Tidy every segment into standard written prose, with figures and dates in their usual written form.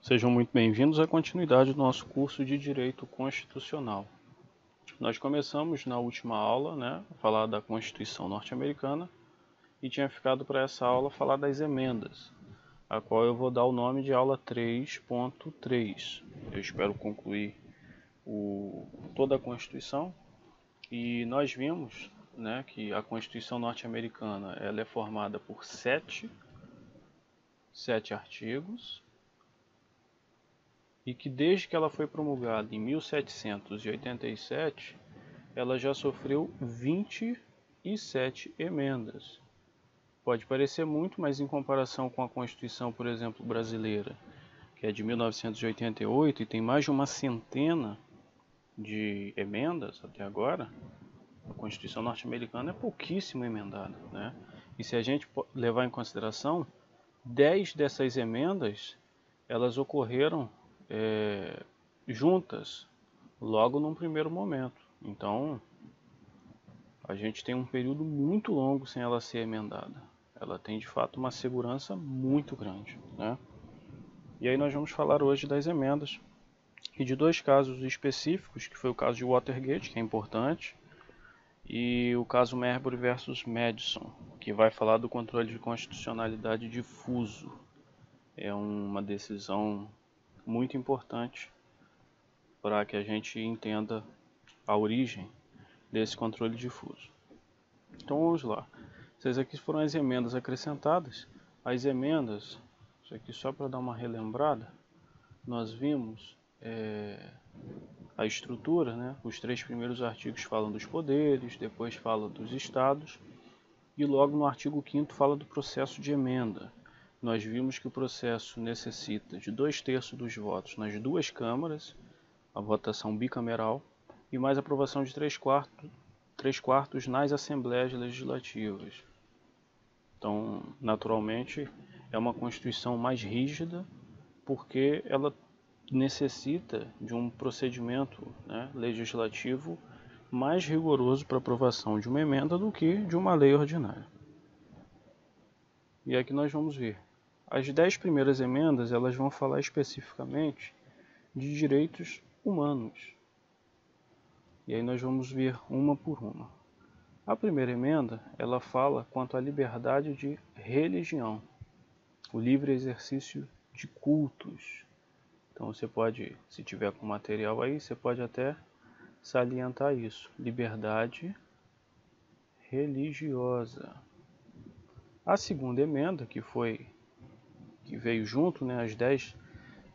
Sejam muito bem-vindos à continuidade do nosso curso de Direito Constitucional. Nós começamos na última aula, a falar da Constituição norte-americana e tinha ficado para essa aula falar das emendas, a qual eu vou dar o nome de aula 3.3. Eu espero concluir toda a Constituição e nós vimos que a Constituição norte-americana ela é formada por sete artigos, e que desde que ela foi promulgada em 1787, ela já sofreu 27 emendas. Pode parecer muito, mas em comparação com a Constituição, por exemplo, brasileira, que é de 1988 e tem mais de uma centena de emendas até agora, a Constituição norte-americana é pouquíssimo emendada, E se a gente levar em consideração, 10 dessas emendas, elas ocorreram juntas, logo num primeiro momento. Então, a gente tem um período muito longo sem ela ser emendada. Ela tem, de fato, uma segurança muito grande, E aí nós vamos falar hoje das emendas e de dois casos específicos, que foi o caso de Watergate, que é importante, e o caso Marbury versus Madison, que vai falar do controle de constitucionalidade difuso. É uma decisão muito importante para que a gente entenda a origem desse controle difuso. Então vamos lá. Essas aqui foram as emendas acrescentadas. As emendas, isso aqui só para dar uma relembrada, nós vimos a estrutura, Os três primeiros artigos falam dos poderes, depois fala dos estados, e logo no artigo 5º fala do processo de emenda. Nós vimos que o processo necessita de 2/3 dos votos nas duas câmaras, a votação bicameral, e mais aprovação de 3/4 nas assembleias legislativas. Então, naturalmente, é uma Constituição mais rígida, porque ela necessita de um procedimento legislativo mais rigoroso para aprovação de uma emenda do que de uma lei ordinária. E aqui nós vamos ver. As 10 primeiras emendas elas vão falar especificamente de direitos humanos. E aí nós vamos ver uma por uma. A primeira emenda, ela fala quanto à liberdade de religião, o livre exercício de cultos. Então você pode, se tiver com material aí, você pode até salientar isso. Liberdade religiosa. A segunda emenda, que veio junto, as 10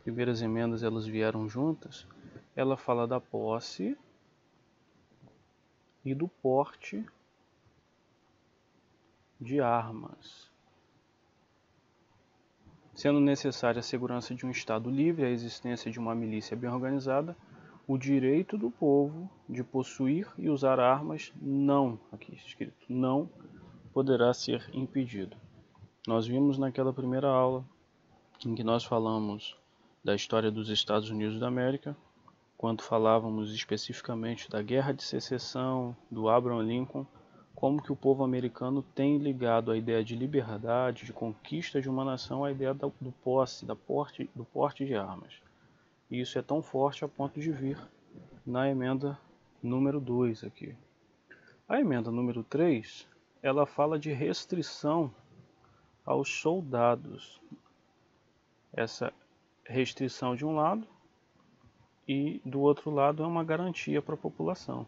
primeiras emendas elas vieram juntas, ela fala da posse e do porte de armas. Sendo necessária a segurança de um Estado livre, a existência de uma milícia bem organizada, o direito do povo de possuir e usar armas não, aqui escrito, não poderá ser impedido. Nós vimos naquela primeira aula em que nós falamos da história dos Estados Unidos da América, quando falávamos especificamente da Guerra de Secessão, do Abraham Lincoln, como que o povo americano tem ligado a ideia de liberdade, de conquista de uma nação, à ideia do porte de armas. E isso é tão forte a ponto de vir na emenda número 2 aqui. A emenda número 3, ela fala de restrição aos soldados. Essa restrição de um lado e do outro lado é uma garantia para a população,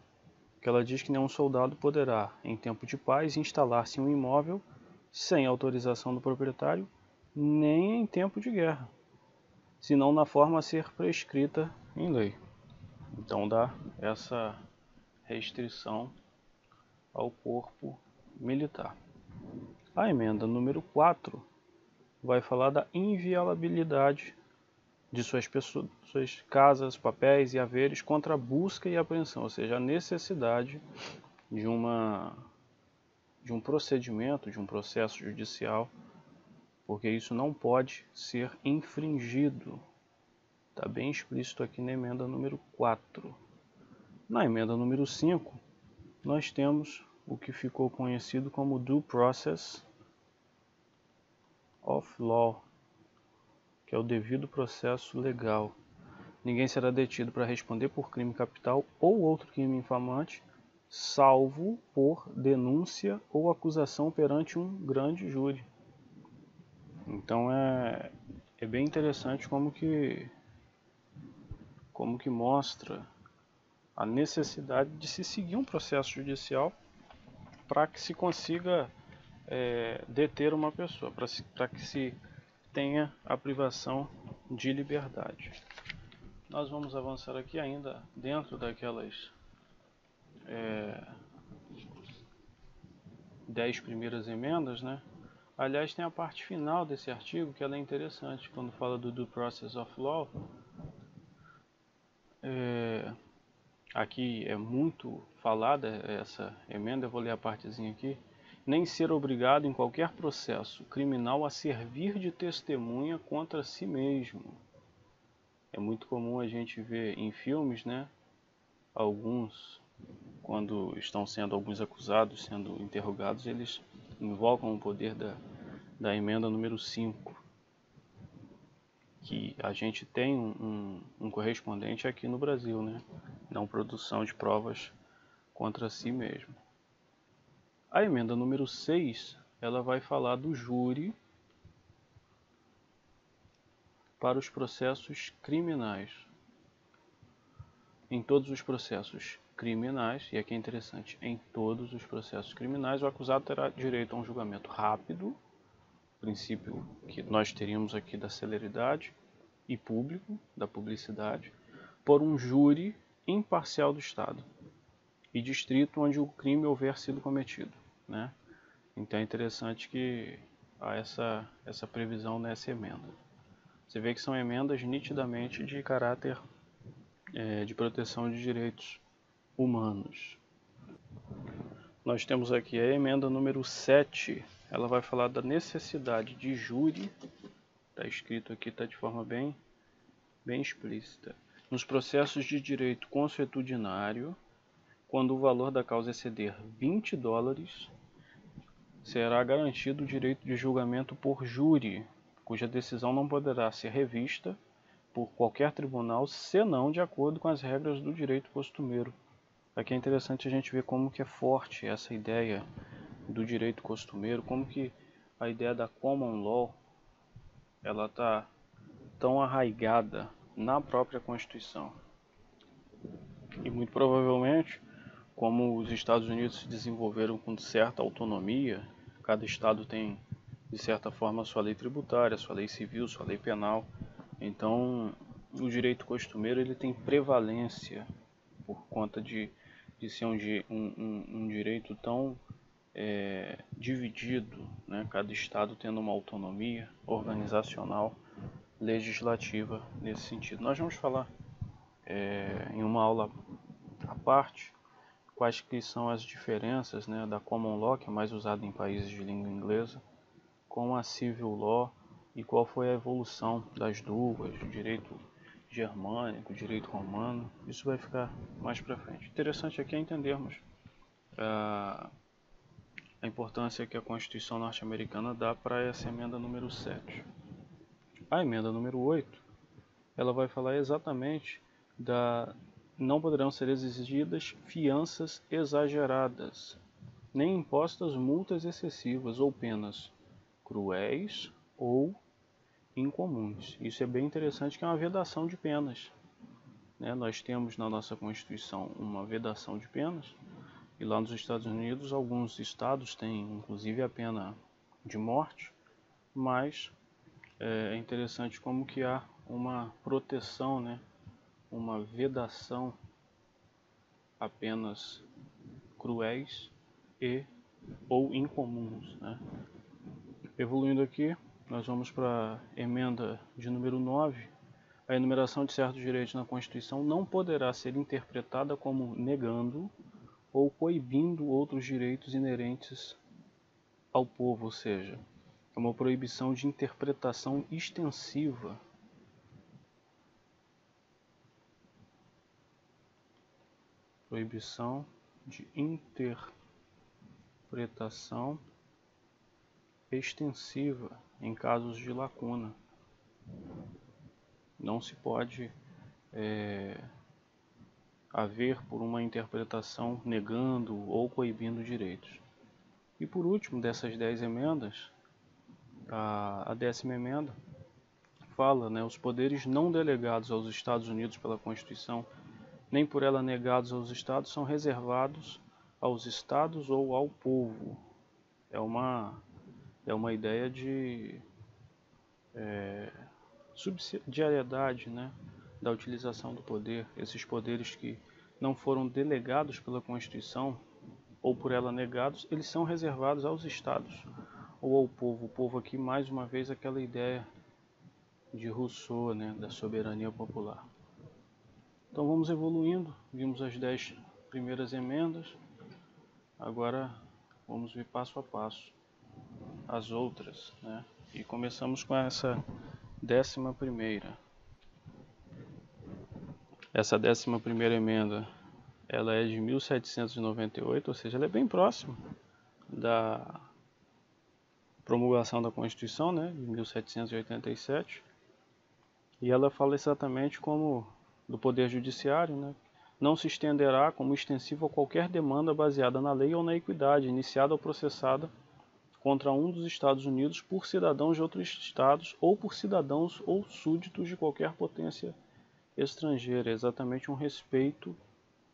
que ela diz que nenhum soldado poderá, em tempo de paz, instalar-se em um imóvel sem autorização do proprietário, nem em tempo de guerra, senão na forma a ser prescrita em lei. Então dá essa restrição ao corpo militar. A emenda número 4 vai falar da inviolabilidade de suas casas, papéis e haveres contra a busca e apreensão, ou seja, a necessidade de um procedimento, de um processo judicial, porque isso não pode ser infringido. Está bem explícito aqui na emenda número 4. Na emenda número 5, nós temos o que ficou conhecido como Due Process of Law, que é o devido processo legal. Ninguém será detido para responder por crime capital ou outro crime infamante, salvo por denúncia ou acusação perante um grande júri. Então é bem interessante como que mostra a necessidade de se seguir um processo judicial para que se consiga deter uma pessoa, para que se tenha a privação de liberdade. Nós vamos avançar aqui ainda dentro daquelas 10 primeiras emendas, né? Aliás, tem a parte final desse artigo que ela é interessante, quando fala do Due Process of Law. Aqui é muito falada essa emenda, eu vou ler a partezinha aqui. Nem ser obrigado em qualquer processo criminal a servir de testemunha contra si mesmo. É muito comum a gente ver em filmes, né? Alguns, quando estão sendo alguns acusados, sendo interrogados, eles invocam o poder da emenda número 5. Que a gente tem um correspondente aqui no Brasil, né? Não produção de provas contra si mesmo. A emenda número 6, ela vai falar do júri para os processos criminais. Em todos os processos criminais, e aqui é interessante, em todos os processos criminais, o acusado terá direito a um julgamento rápido, princípio que nós teríamos aqui da celeridade, e público, da publicidade, por um júri imparcial do Estado e distrito onde o crime houver sido cometido, né? Então é interessante que há essa previsão nessa emenda. Você vê que são emendas nitidamente de caráter de proteção de direitos humanos. Nós temos aqui a emenda número 7, ela vai falar da necessidade de júri, está escrito aqui, está de forma bem explícita. Nos processos de direito consuetudinário, quando o valor da causa exceder $20, será garantido o direito de julgamento por júri, cuja decisão não poderá ser revista por qualquer tribunal, senão de acordo com as regras do direito costumeiro. Aqui é interessante a gente ver como que é forte essa ideia do direito costumeiro, como que a ideia da common law ela está tão arraigada na própria Constituição. E muito provavelmente, como os Estados Unidos se desenvolveram com certa autonomia, cada estado tem, de certa forma, a sua lei tributária, sua lei civil, sua lei penal. Então, o direito costumeiro ele tem prevalência por conta de ser um direito tão dividido, né? Cada estado tendo uma autonomia organizacional, legislativa nesse sentido. Nós vamos falar em uma aula à parte quais que são as diferenças, né, da common law, que é mais usada em países de língua inglesa, com a civil law e qual foi a evolução das duas, o direito germânico, o direito romano. Isso vai ficar mais para frente. Interessante aqui é entendermos a importância que a Constituição norte-americana dá para essa emenda número 7. A emenda número 8, ela vai falar exatamente não poderão ser exigidas fianças exageradas, nem impostas multas excessivas ou penas cruéis ou incomuns. Isso é bem interessante, que é uma vedação de penas, né? Nós temos na nossa Constituição uma vedação de penas, e lá nos Estados Unidos alguns estados têm inclusive a pena de morte, mas é interessante como que há uma proteção, né? Uma vedação a penas cruéis ou incomuns, né? Evoluindo aqui, nós vamos para a emenda de número 9. A enumeração de certos direitos na Constituição não poderá ser interpretada como negando ou coibindo outros direitos inerentes ao povo, ou seja, é uma proibição de interpretação extensiva. Proibição de interpretação extensiva em casos de lacuna. Não se pode haver por uma interpretação negando ou coibindo direitos. E por último, dessas 10 emendas, a 10ª emenda fala, né, os poderes não delegados aos Estados Unidos pela Constituição, nem por ela negados aos Estados, são reservados aos Estados ou ao povo. É uma ideia de subsidiariedade, né, da utilização do poder. Esses poderes que não foram delegados pela Constituição ou por ela negados, eles são reservados aos Estados ou ao povo. O povo aqui, mais uma vez, aquela ideia de Rousseau, né, da soberania popular. Então vamos evoluindo, vimos as 10 primeiras emendas, agora vamos ver passo a passo as outras, né? E começamos com essa 11ª. Essa 11ª emenda, ela é de 1798, ou seja, ela é bem próxima da promulgação da Constituição, né, de 1787. E ela fala exatamente como do Poder Judiciário, né, não se estenderá como extensivo a qualquer demanda baseada na lei ou na equidade, iniciada ou processada contra um dos Estados Unidos por cidadãos de outros estados ou por cidadãos ou súditos de qualquer potência estrangeira. É exatamente um respeito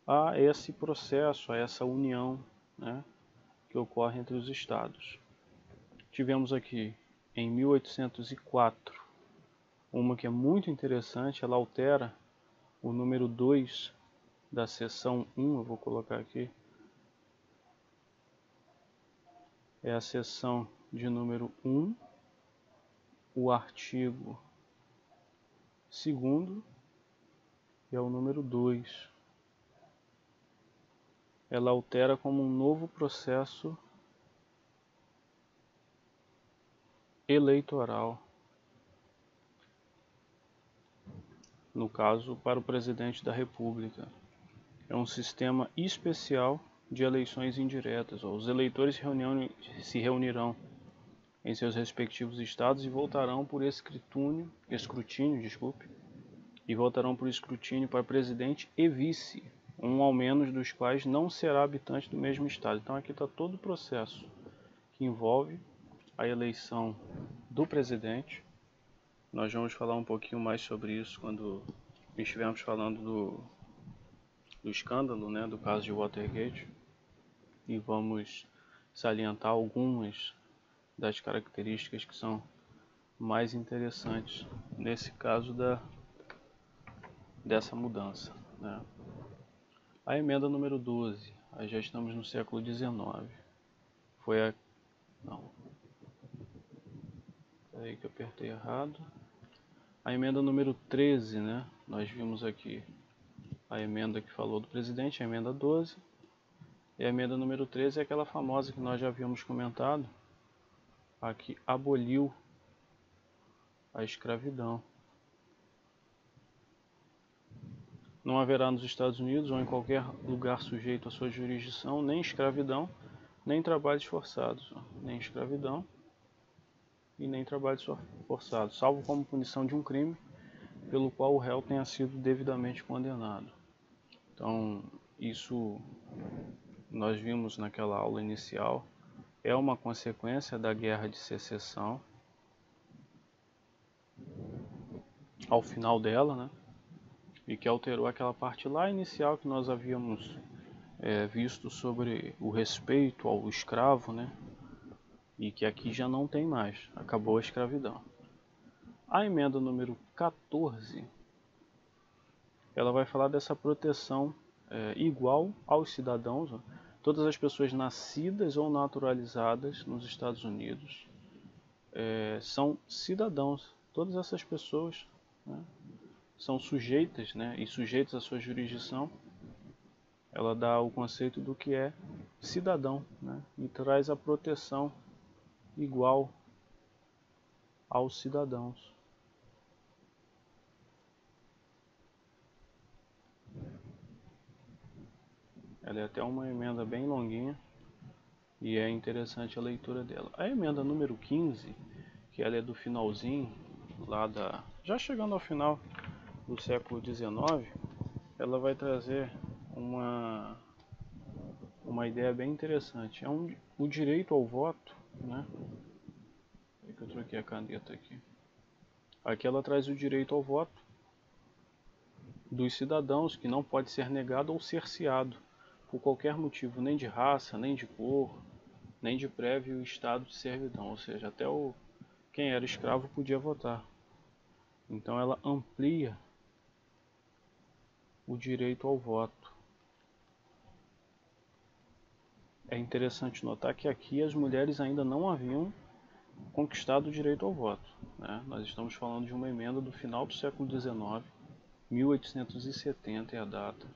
a esse processo, a essa união, né, que ocorre entre os estados. Tivemos aqui, em 1804, uma que é muito interessante, ela altera o número 2 da seção 1, eu vou colocar aqui, é a seção de número 1, o artigo 2º, e é o número 2. Ela altera como um novo processo eleitoral, no caso para o presidente da República. É um sistema especial de eleições indiretas. Os eleitores se reunirão em seus respectivos estados e votarão por escrutínio, e votarão por escrutínio para presidente e vice, um ao menos dos quais não será habitante do mesmo estado. Então aqui está todo o processo que envolve a eleição do presidente. Nós vamos falar um pouquinho mais sobre isso quando estivermos falando do escândalo, né, do caso de Watergate, e vamos salientar algumas das características que são mais interessantes nesse caso dessa mudança, né? A emenda número 12, aí já estamos no século XIX, foi a... não, peraí que eu apertei errado. A emenda número 13, né, nós vimos aqui a emenda que falou do presidente, a emenda 12, e a emenda número 13 é aquela famosa que nós já havíamos comentado, a que aboliu a escravidão. Não haverá nos Estados Unidos ou em qualquer lugar sujeito à sua jurisdição nem escravidão, nem trabalhos forçados, nem escravidão e nem trabalhos forçados, salvo como punição de um crime pelo qual o réu tenha sido devidamente condenado. Então, isso nós vimos naquela aula inicial, é uma consequência da Guerra de Secessão, ao final dela, né? E que alterou aquela parte lá inicial que nós havíamos visto sobre o respeito ao escravo, né? E que aqui já não tem mais, acabou a escravidão. A emenda número 14, ela vai falar dessa proteção igual aos cidadãos, ó. Todas as pessoas nascidas ou naturalizadas nos Estados Unidos são cidadãos. Todas essas pessoas, né, são sujeitas, né, e sujeitas à sua jurisdição. Ela dá o conceito do que é cidadão, né, e traz a proteção igual aos cidadãos. Ela é até uma emenda bem longuinha e é interessante a leitura dela. A emenda número 15, que ela é do finalzinho, já chegando ao final do século XIX, ela vai trazer uma ideia bem interessante. O direito ao voto, né? É que eu troquei a caneta aqui. Aqui ela traz o direito ao voto dos cidadãos, que não pode ser negado ou cerceado por qualquer motivo, nem de raça, nem de cor, nem de prévio estado de servidão, ou seja, até quem era escravo podia votar. Então ela amplia o direito ao voto. É interessante notar que aqui as mulheres ainda não haviam conquistado o direito ao voto, né? Nós estamos falando de uma emenda do final do século XIX, 1870 é a data.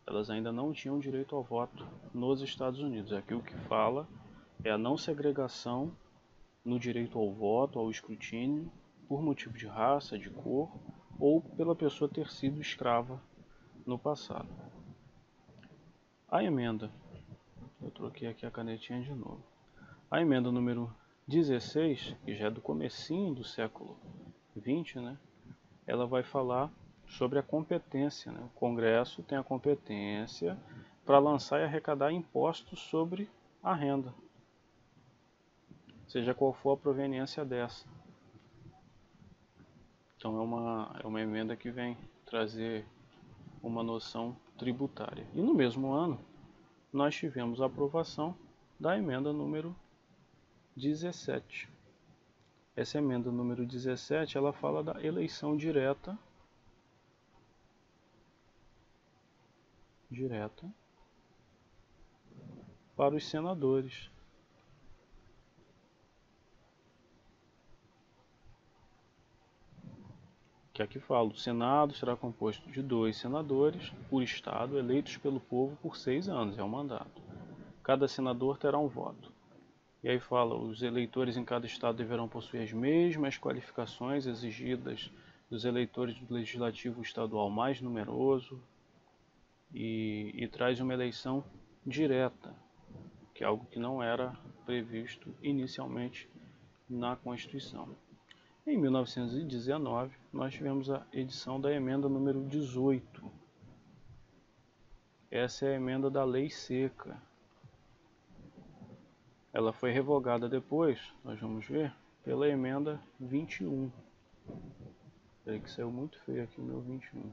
Elas ainda não tinham direito ao voto nos Estados Unidos. Aqui o que fala é a não segregação no direito ao voto, ao escrutínio, por motivo de raça, de cor, ou pela pessoa ter sido escrava no passado. A emenda, eu troquei aqui a canetinha de novo. A emenda número 16, que já é do comecinho do século XX, né? Ela vai falar sobre a competência, né? O Congresso tem a competência para lançar e arrecadar impostos sobre a renda, seja qual for a proveniência dessa. Então é uma emenda que vem trazer uma noção tributária. E no mesmo ano, nós tivemos a aprovação da emenda número 17. Essa emenda número 17, ela fala da eleição direta para os senadores. Que aqui fala, o Senado será composto de 2 senadores por estado, eleitos pelo povo por 6 anos, é um mandato. Cada senador terá um voto. E aí fala, os eleitores em cada estado deverão possuir as mesmas qualificações exigidas dos eleitores do legislativo estadual mais numeroso, e traz uma eleição direta, que é algo que não era previsto inicialmente na Constituição. Em 1919, nós tivemos a edição da emenda número 18. Essa é a emenda da Lei Seca. Ela foi revogada depois, nós vamos ver, pela emenda 21. Peraí que saiu muito feio aqui o meu 21.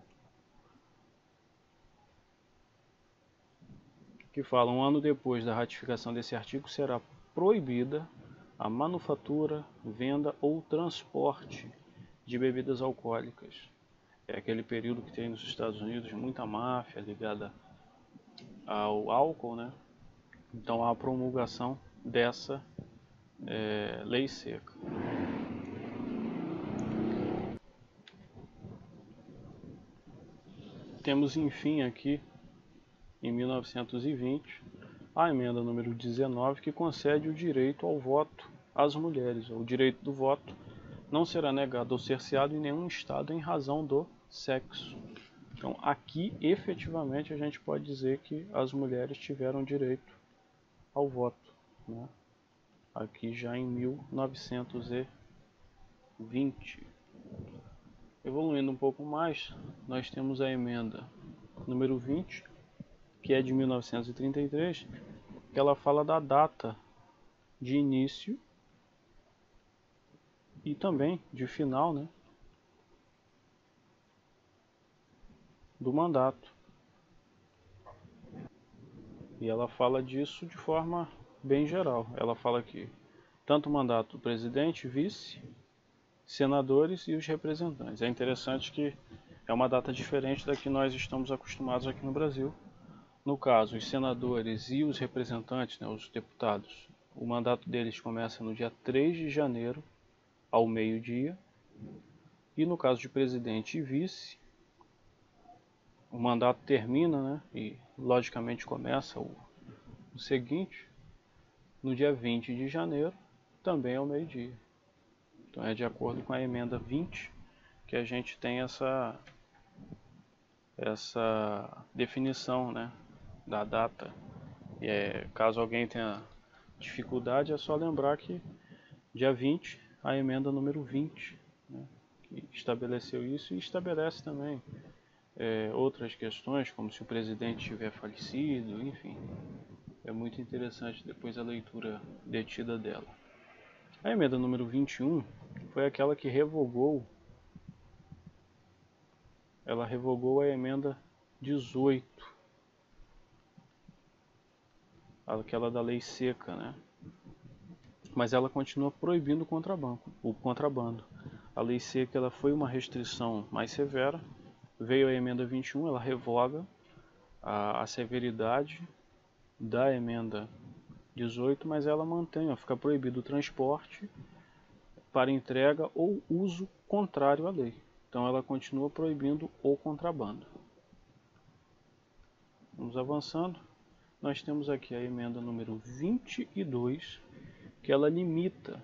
Que fala, um ano depois da ratificação desse artigo, será proibida a manufatura, venda ou transporte de bebidas alcoólicas. É aquele período que tem nos Estados Unidos muita máfia ligada ao álcool, né? Então há a promulgação dessa lei seca. Temos enfim aqui, em 1920, a emenda número 19, que concede o direito ao voto às mulheres. O direito do voto não será negado ou cerceado em nenhum estado em razão do sexo. Então aqui efetivamente a gente pode dizer que as mulheres tiveram direito ao voto, né? Aqui já em 1920. Evoluindo um pouco mais, nós temos a emenda número 20, que é de 1933, que ela fala da data de início e também de final, né, do mandato. E ela fala disso de forma bem geral. Ela fala que tanto o mandato do presidente, vice, senadores e os representantes. É interessante que é uma data diferente da que nós estamos acostumados aqui no Brasil. No caso, os senadores e os representantes, né, os deputados, o mandato deles começa no dia 3 de janeiro, ao meio-dia. E no caso de presidente e vice, o mandato termina, né, e logicamente começa o seguinte, no dia 20 de janeiro, também ao meio-dia. Então é de acordo com a emenda 20 que a gente tem essa definição, né, da data. E caso alguém tenha dificuldade, é só lembrar que dia 20, a emenda número 20 né, que estabeleceu isso, e estabelece também outras questões, como se o presidente tiver falecido, enfim. É muito interessante depois a leitura detida dela. A emenda número 21 foi aquela que revogou, ela revogou a emenda 18, aquela da lei seca, né? Mas ela continua proibindo o contrabando. A lei seca ela foi uma restrição mais severa, veio a emenda 21, ela revoga a severidade da emenda 18, mas ela mantém, fica proibido o transporte para entrega ou uso contrário à lei. Então ela continua proibindo o contrabando. Vamos avançando. Nós temos aqui a emenda número 22, que ela limita,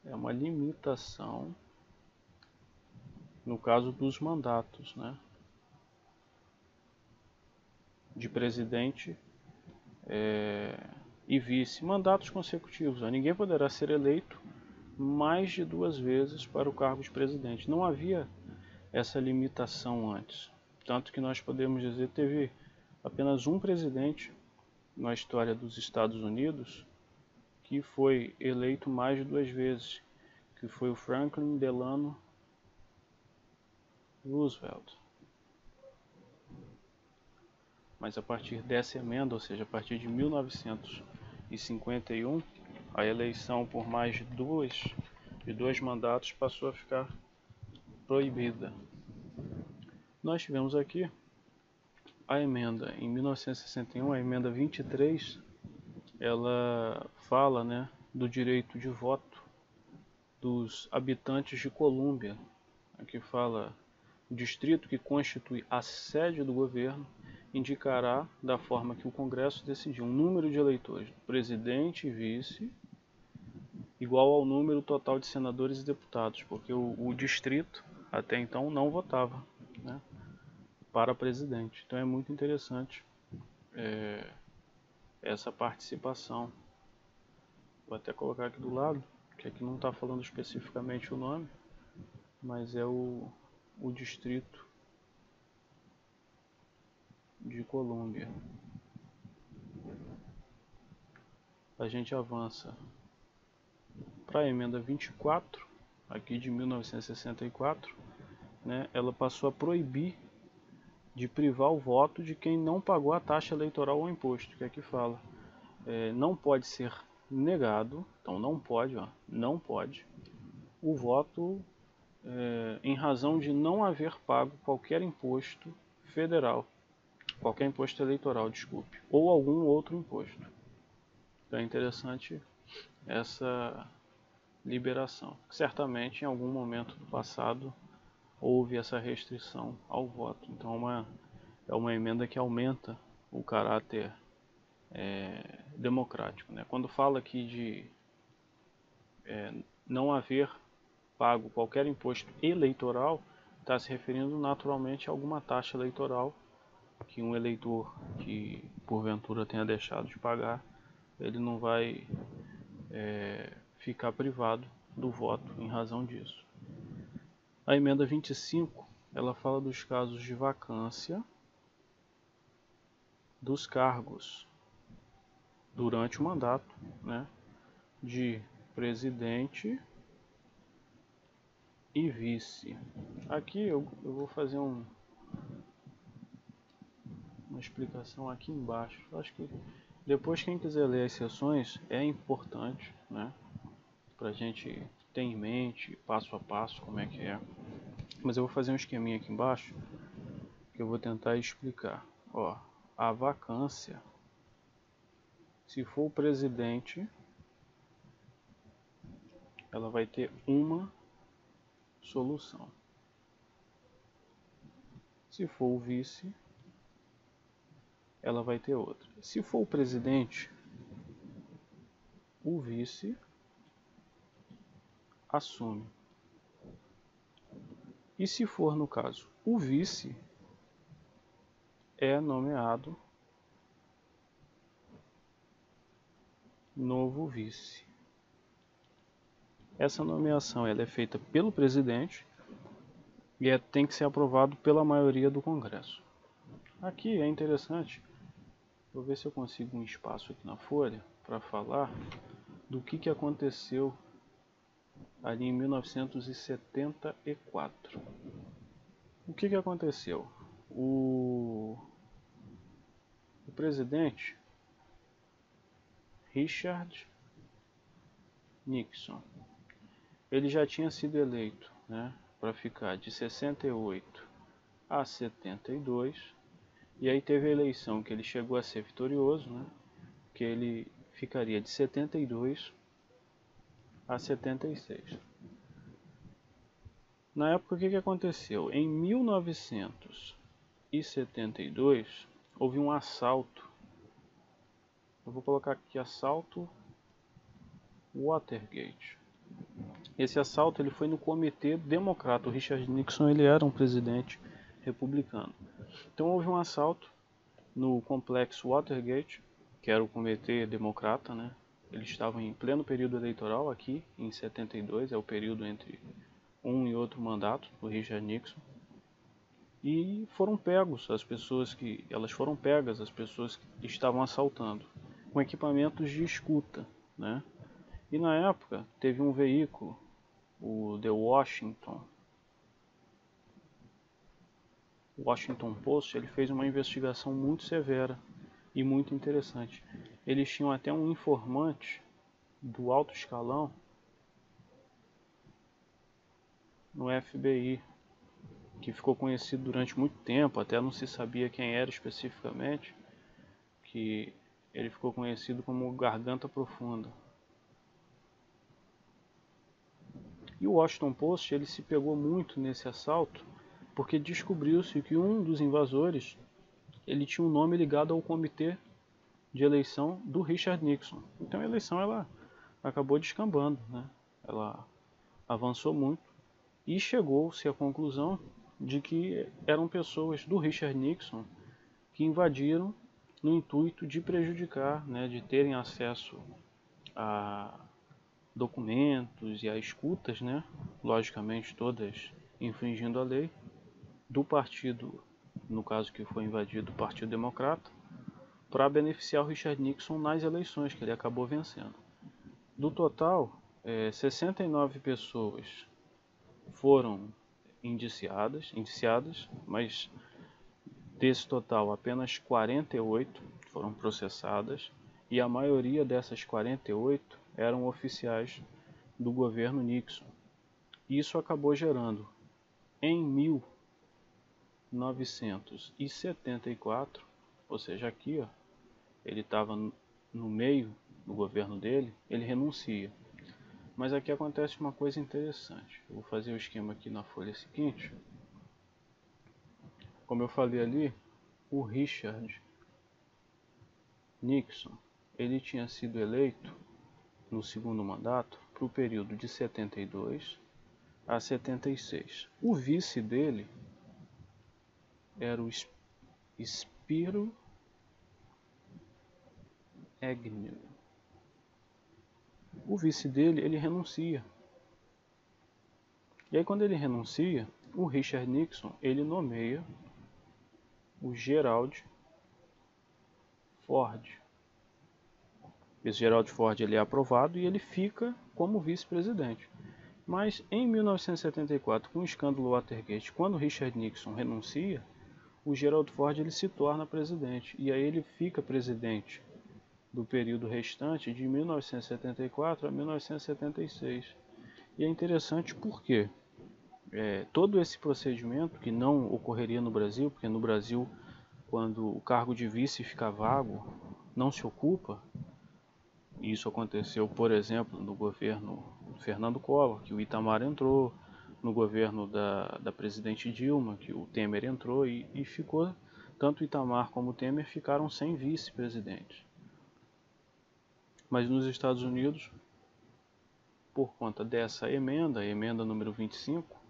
é uma limitação no caso dos mandatos, né, de presidente e vice, mandatos consecutivos. Ninguém poderá ser eleito mais de 2 vezes para o cargo de presidente. Não havia essa limitação antes. Tanto que nós podemos dizer que teve apenas um presidente na história dos Estados Unidos que foi eleito mais de 2 vezes, que foi o Franklin Delano Roosevelt. Mas a partir dessa emenda, ou seja, a partir de 1951, a eleição por mais de dois mandatos passou a ficar proibida. Nós tivemos aqui a emenda em 1961, a emenda 23, ela fala, né, do direito de voto dos habitantes de Colômbia. Aqui fala: o distrito que constitui a sede do governo indicará, da forma que o Congresso decidir, um número de eleitores, presidente e vice, igual ao número total de senadores e deputados, porque o distrito até então não votava, né, para presidente. Então é muito interessante essa participação. Vou até colocar aqui do lado, que aqui não está falando especificamente o nome, mas é o distrito de Colômbia. A gente avança para a emenda 24, aqui de 1964, né, ela passou a proibir de privar o voto de quem não pagou a taxa eleitoral ou imposto, que aqui fala. Não pode ser negado, então não pode o voto em razão de não haver pago qualquer imposto federal, qualquer imposto eleitoral, desculpe, ou algum outro imposto. Então é interessante essa liberação. Certamente em algum momento do passado houve essa restrição ao voto. Então é uma emenda que aumenta o caráter democrático, né? Quando fala aqui de não haver pago qualquer imposto eleitoral, está se referindo naturalmente a alguma taxa eleitoral que um eleitor que porventura tenha deixado de pagar, ele não vai ficar privado do voto em razão disso. A emenda 25, ela fala dos casos de vacância dos cargos durante o mandato, né, de presidente e vice. Aqui eu vou fazer uma explicação aqui embaixo. Eu acho que depois quem quiser ler as sessões é importante, né, para a gente ter em mente passo a passo como é que é. Mas eu vou fazer um esqueminha aqui embaixo que eu vou tentar explicar. Ó, a vacância, se for o presidente, ela vai ter uma solução. Se for o vice, ela vai ter outra. Se for o presidente, o vice assume. E se for, no caso, o vice, é nomeado novo vice. Essa nomeação ela é feita pelo presidente e tem que ser aprovado pela maioria do Congresso. Aqui é interessante, vou ver se eu consigo um espaço aqui na folha para falar do que aconteceu ali em 1974. O que aconteceu? O presidente Richard Nixon, ele já tinha sido eleito, né, para ficar de 68 a 72, e aí teve a eleição que ele chegou a ser vitorioso, né, que ele ficaria de 72 a 76. Na época, o que aconteceu? Em 1972, houve um assalto. Eu vou colocar aqui assalto Watergate. Esse assalto ele foi no comitê democrata. O Richard Nixon ele era um presidente republicano. Então houve um assalto no complexo Watergate, que era o comitê democrata, né? Eles estavam em pleno período eleitoral aqui, em 72, é o período entre um e outro mandato do Richard Nixon. E foram pegos as pessoas que estavam assaltando, com equipamentos de escuta, né? E na época teve um veículo, o The Washington Post, ele fez uma investigação muito severa e muito interessante. Eles tinham até um informante do alto escalão no FBI, que ficou conhecido durante muito tempo, até não se sabia quem era especificamente, que ele ficou conhecido como Garganta Profunda. E o Washington Post ele se pegou muito nesse assalto, porque descobriu-se que um dos invasores ele tinha um nome ligado ao comitê de eleição do Richard Nixon. Então a eleição ela acabou descambando, né? Ela avançou muito e chegou-se à conclusão de que eram pessoas do Richard Nixon que invadiram no intuito de prejudicar, né, de terem acesso a documentos e a escutas, né, logicamente todas infringindo a lei, do partido, no caso que foi invadido, o Partido Democrata, para beneficiar o Richard Nixon nas eleições que ele acabou vencendo. Do total, 69 pessoas foram indiciadas, mas desse total apenas 48 foram processadas e a maioria dessas 48 eram oficiais do governo Nixon. Isso acabou gerando, em 1974, ou seja, aqui ó, ele estava no meio do governo dele, ele renuncia. Mas aqui acontece uma coisa interessante. Eu vou fazer o esquema aqui na folha seguinte. Como eu falei ali, o Richard Nixon, ele tinha sido eleito no segundo mandato para o período de 72 a 76. O vice dele era o Spiro Agnew. O vice dele, ele renuncia. E aí quando ele renuncia, o Richard Nixon, ele nomeia o Gerald Ford. Esse Gerald Ford ele é aprovado e ele fica como vice-presidente. Mas em 1974, com o escândalo Watergate, quando Richard Nixon renuncia, o Gerald Ford ele se torna presidente. E aí ele fica presidente do período restante de 1974 a 1976. E é interessante porque todo esse procedimento, que não ocorreria no Brasil, porque no Brasil, quando o cargo de vice fica vago, não se ocupa. Isso aconteceu, por exemplo, no governo Fernando Collor, que o Itamar entrou, no governo da presidente Dilma, que o Temer entrou, e ficou, tanto o Itamar como o Temer ficaram sem vice-presidente. Mas nos Estados Unidos, por conta dessa emenda, a emenda número 25,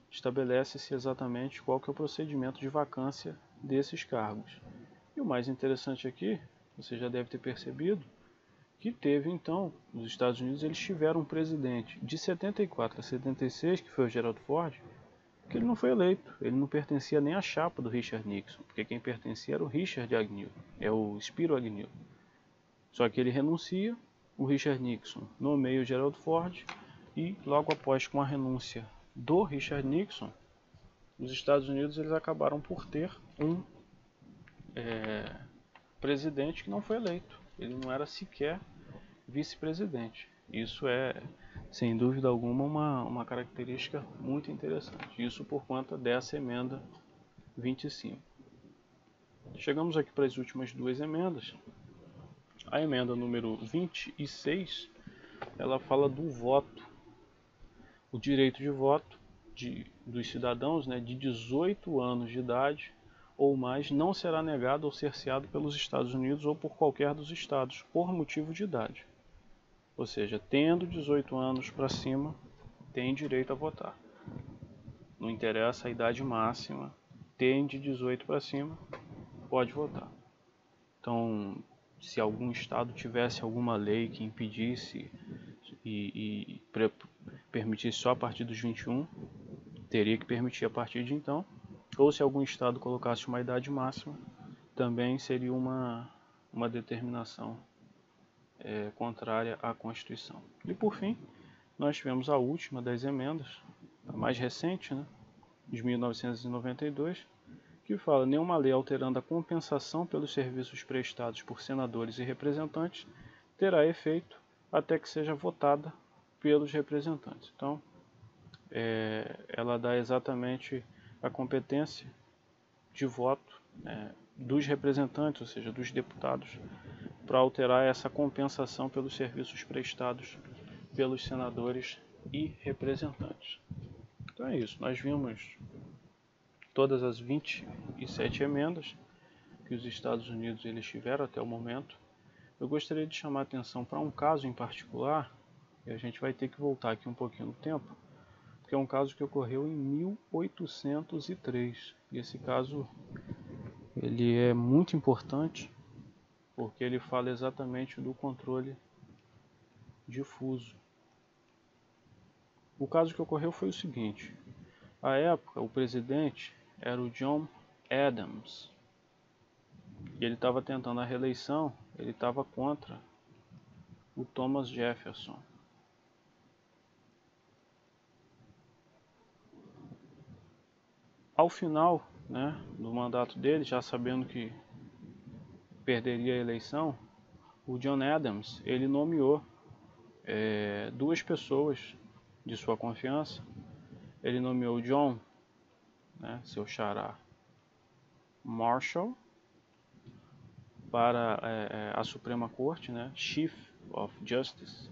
estabelece-se exatamente qual que é o procedimento de vacância desses cargos. E o mais interessante aqui, você já deve ter percebido, que teve então, os Estados Unidos eles tiveram um presidente de 74 a 76, que foi o Gerald Ford, que ele não foi eleito, ele não pertencia nem à chapa do Richard Nixon, porque quem pertencia era o Richard Agnew, é o Spiro Agnew. Só que ele renuncia, o Richard Nixon nomeia o Gerald Ford e logo após com a renúncia do Richard Nixon, os Estados Unidos eles acabaram por ter um presidente que não foi eleito. Ele não era sequer vice-presidente. Isso é, sem dúvida alguma, uma característica muito interessante. Isso por conta dessa emenda 25. Chegamos aqui para as últimas duas emendas. A emenda número 26, ela fala do voto. O direito de voto dos cidadãos, né, de 18 anos de idade ou mais não será negado ou cerceado pelos Estados Unidos ou por qualquer dos estados, por motivo de idade. Ou seja, tendo 18 anos para cima, tem direito a votar. Não interessa a idade máxima, tem de 18 para cima, pode votar. Então, se algum estado tivesse alguma lei que impedisse e permitisse só a partir dos 21, teria que permitir a partir de então. Ou se algum estado colocasse uma idade máxima, também seria uma determinação contrária à Constituição. E por fim, nós tivemos a última das emendas, a mais recente, né, de 1992, que fala: nenhuma lei alterando a compensação pelos serviços prestados por senadores e representantes terá efeito até que seja votada pelos representantes. Então, ela dá exatamente a competência de voto dos representantes, ou seja, dos deputados, para alterar essa compensação pelos serviços prestados pelos senadores e representantes. Então é isso, nós vimos todas as 27 emendas que os Estados Unidos eles tiveram até o momento. Eu gostaria de chamar a atenção para um caso em particular, e a gente vai ter que voltar aqui um pouquinho no tempo, porque é um caso que ocorreu em 1803. E esse caso ele é muito importante porque ele fala exatamente do controle difuso. O caso que ocorreu foi o seguinte: à época o presidente era o John Adams e ele estava tentando a reeleição, ele estava contra o Thomas Jefferson. Ao final, né, do mandato dele, já sabendo que perderia a eleição, o John Adams ele nomeou duas pessoas de sua confiança. Ele nomeou John, né, seu xará, Marshall, para a Suprema Corte, né, Chief of Justice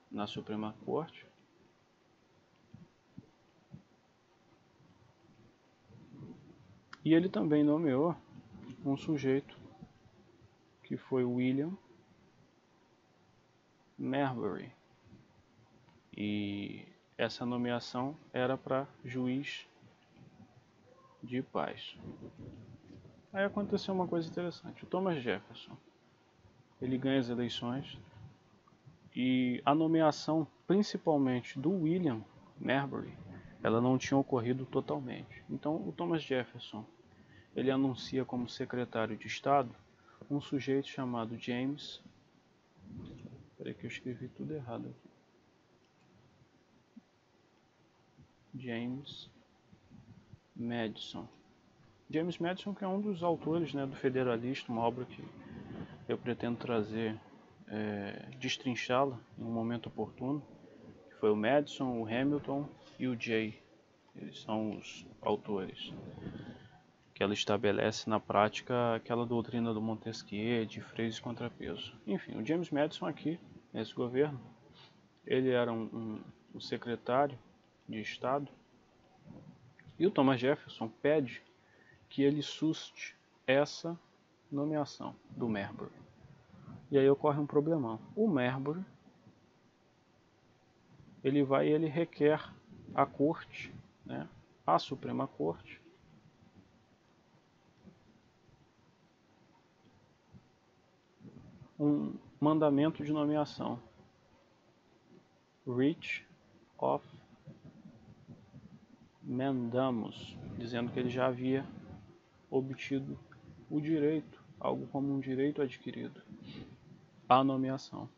na Suprema Corte. E ele também nomeou um sujeito que foi William Marbury. E essa nomeação era para juiz de paz. Aí aconteceu uma coisa interessante. O Thomas Jefferson, ele ganha as eleições e a nomeação, principalmente do William Marbury, ela não tinha ocorrido totalmente. Então o Thomas Jefferson, ele anuncia como secretário de Estado um sujeito chamado James. Espera aí que eu escrevi tudo errado aqui. James Madison. James Madison, que é um dos autores, né, do Federalista, uma obra que eu pretendo trazer, destrinchá-la em um momento oportuno, que foi o Madison, o Hamilton e o Jay. Eles são os autores que ela estabelece na prática aquela doutrina do Montesquieu de freios e contrapeso. Enfim, o James Madison aqui, nesse governo, ele era um secretário de Estado, e o Thomas Jefferson pede que ele suste essa nomeação do Marbury. E aí ocorre um problemão. O Marbury, ele requer à corte, né, à Suprema Corte, mandamento de nomeação, writ of mandamus, dizendo que ele já havia obtido o direito, algo como um direito adquirido, à nomeação.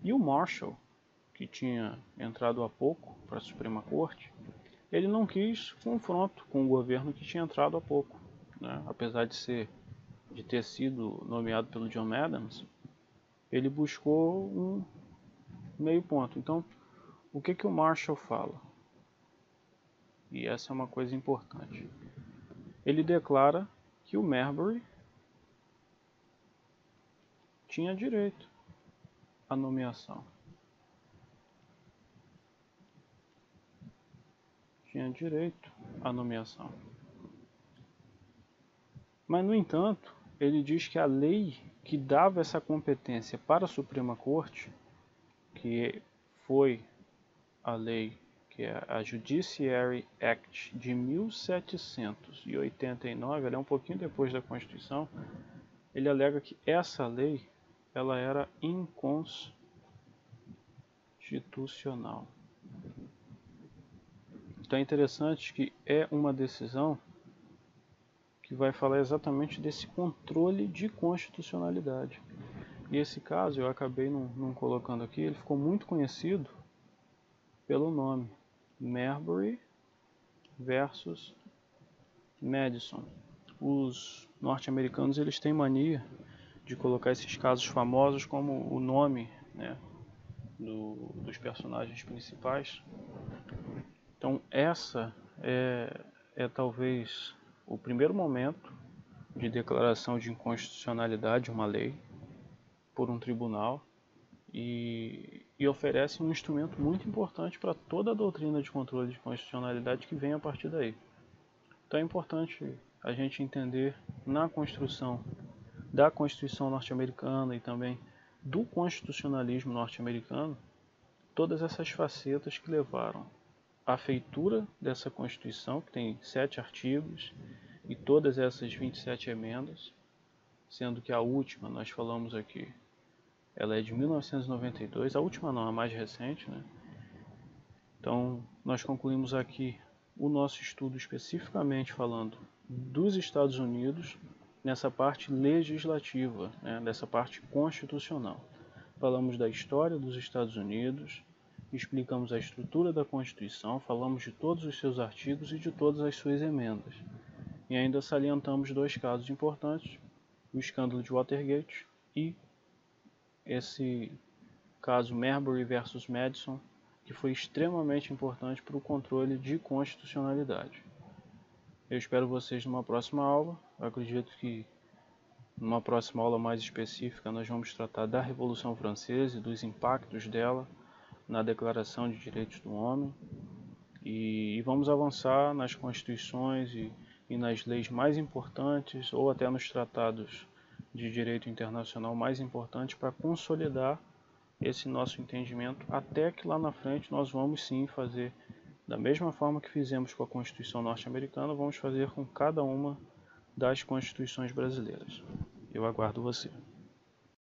E o Marshall, que tinha entrado há pouco para a Suprema Corte, ele não quis confronto com o governo que tinha entrado há pouco, né? Apesar de ter sido nomeado pelo John Adams, ele buscou um meio ponto. Então, o que o Marshall fala? E essa é uma coisa importante. Ele declara que o Marbury tinha direito à nomeação. Tinha direito à nomeação. Mas, no entanto, ele diz que a lei que dava essa competência para a Suprema Corte, que foi a lei que é a Judiciary Act de 1789, ela é um pouquinho depois da Constituição, ele alega que essa lei ela era inconstitucional. Então é interessante que é uma decisão que vai falar exatamente desse controle de constitucionalidade. E esse caso eu acabei não colocando aqui, ele ficou muito conhecido pelo nome Marbury versus Madison. Os norte-americanos eles têm mania de colocar esses casos famosos como o nome, né, dos personagens principais. Então essa é talvez o primeiro momento de declaração de inconstitucionalidade de uma lei por um tribunal e oferece um instrumento muito importante para toda a doutrina de controle de constitucionalidade que vem a partir daí. Então é importante a gente entender na construção da Constituição norte-americana e também do constitucionalismo norte-americano todas essas facetas que levaram à feitura dessa Constituição, que tem 7 artigos e todas essas 27 emendas, sendo que a última, nós falamos aqui, ela é de 1992, a última não, a mais recente, né? Então, nós concluímos aqui o nosso estudo especificamente falando dos Estados Unidos, nessa parte legislativa, né? Nessa parte constitucional. Falamos da história dos Estados Unidos, explicamos a estrutura da Constituição, falamos de todos os seus artigos e de todas as suas emendas. E ainda salientamos 2 casos importantes, o escândalo de Watergate e esse caso Marbury versus Madison, que foi extremamente importante para o controle de constitucionalidade. Eu espero vocês numa próxima aula. Eu acredito que numa próxima aula mais específica nós vamos tratar da Revolução Francesa e dos impactos dela na Declaração de Direitos do Homem e vamos avançar nas constituições e nas leis mais importantes ou até nos tratados de direito internacional mais importantes para consolidar esse nosso entendimento até que lá na frente nós vamos sim fazer da mesma forma que fizemos com a Constituição norte-americana, vamos fazer com cada uma das constituições brasileiras. Eu aguardo você.